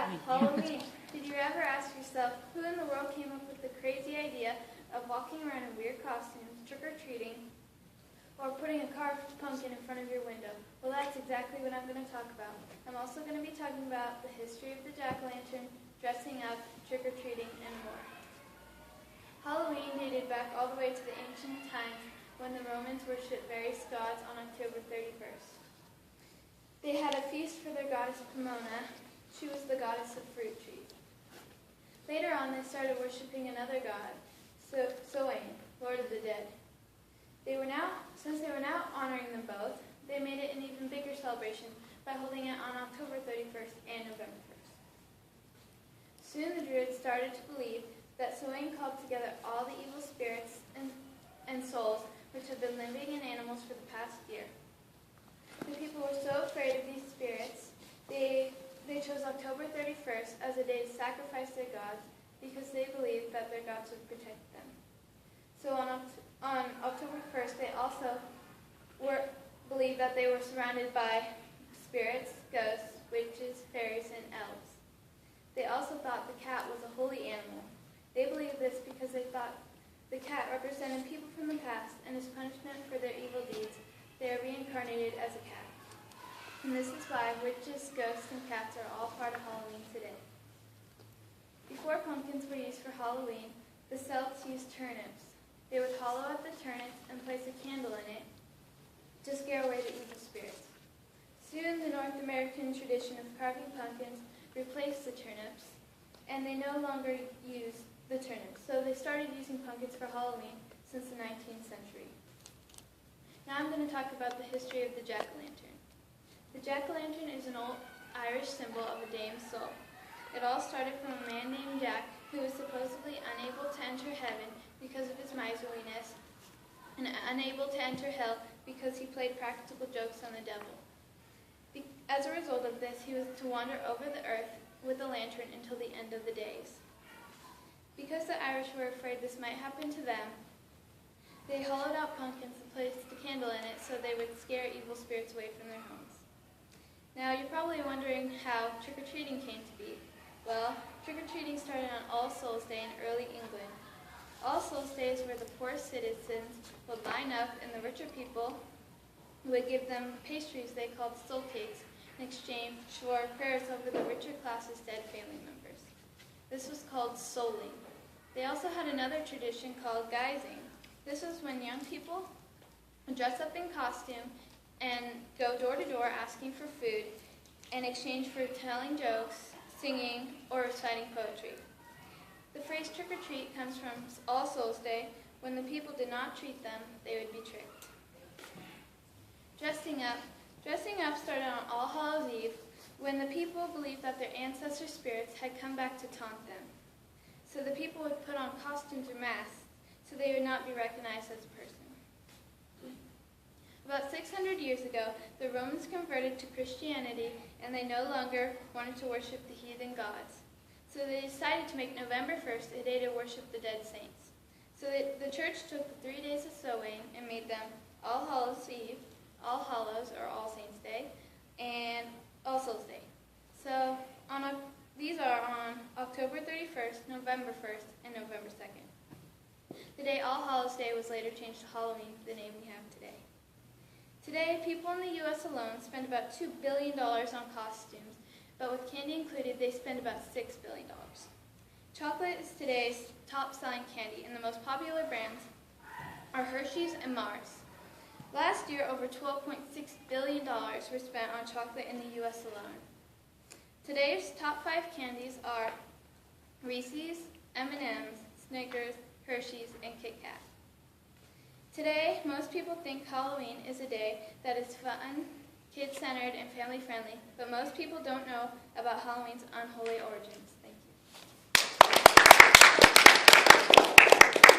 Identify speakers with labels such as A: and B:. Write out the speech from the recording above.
A: Yeah, Halloween. Did you ever ask yourself who in the world came up with the crazy idea of walking around in weird costumes, trick-or-treating, or putting a carved pumpkin in front of your window? Well, that's exactly what I'm going to talk about. I'm also going to be talking about the history of the jack-o'-lantern, dressing up, trick-or-treating, and more. Halloween dated back all the way to the ancient times when the Romans worshipped various gods on October 31st. They had a feast for their goddess Pomona. She was the goddess of fruit trees. Later on, they started worshipping another god, Samhain, Lord of the Dead. Since they were now honoring them both, they made it an even bigger celebration by holding it on October 31st and November 1st. Soon the Druids started to believe that Samhain called together all the evil spirits and souls which had been living in animals for the past year. The people were so afraid of these spirits, they chose October 31st as a day to sacrifice their gods because they believed that their gods would protect them. So on October 1st, they also believed that they were surrounded by spirits, ghosts, witches, fairies, and elves. They also thought the cat was a holy animal. They believed this because they thought the cat represented people from the past, and as punishment for their evil deeds, they are reincarnated as a cat. And this is why witches, ghosts, and cats are all part of Halloween today. Before pumpkins were used for Halloween, the Celts used turnips. They would hollow out the turnips and place a candle in it to scare away the evil spirits. Soon, the North American tradition of carving pumpkins replaced the turnips, and they no longer use the turnips. So they started using pumpkins for Halloween since the 19th century. Now I'm going to talk about the history of the jack-o'-lantern. The jack-o'-lantern is an old Irish symbol of a dame's soul. It all started from a man named Jack who was supposedly unable to enter heaven because of his miserliness and unable to enter hell because he played practical jokes on the devil. As a result of this, he was to wander over the earth with a lantern until the end of the days. Because the Irish were afraid this might happen to them, they hollowed out pumpkins and placed a candle in it so they would scare evil spirits away from their homes. Now, you're probably wondering how trick-or-treating came to be. Well, trick-or-treating started on All Souls Day in early England. All Souls Day is where the poor citizens would line up and the richer people would give them pastries they called soul cakes in exchange for prayers over the richer class's dead family members. This was called souling. They also had another tradition called guising. This was when young people would dress up in costume and go door to door asking for food in exchange for telling jokes, singing, or reciting poetry. The phrase trick-or-treat comes from All Souls Day. When the people did not treat them, they would be tricked. Dressing up started on All Hallows Eve when the people believed that their ancestor spirits had come back to taunt them. So the people would put on costumes or masks so they would not be recognized as a person. About 600 years ago, the Romans converted to Christianity and they no longer wanted to worship the heathen gods. So they decided to make November 1st a day to worship the dead saints. So the church took the 3 days of Samhain and made them All Hallows Eve, All Hallows or All Saints Day, and All Souls Day. So these are on October 31st, November 1st, and November 2nd. The day All Hallows Day was later changed to Halloween, the name we have today. Today, people in the U.S. alone spend about $2 billion on costumes, but with candy included, they spend about $6 billion. Chocolate is today's top-selling candy, and the most popular brands are Hershey's and Mars. Last year, over $12.6 billion were spent on chocolate in the U.S. alone. Today's top 5 candies are Reese's, M&M's, Snickers, Hershey's, and Kit Kat. Today, most people think Halloween is a day that is fun, kid-centered, and family-friendly, but most people don't know about Halloween's unholy origins.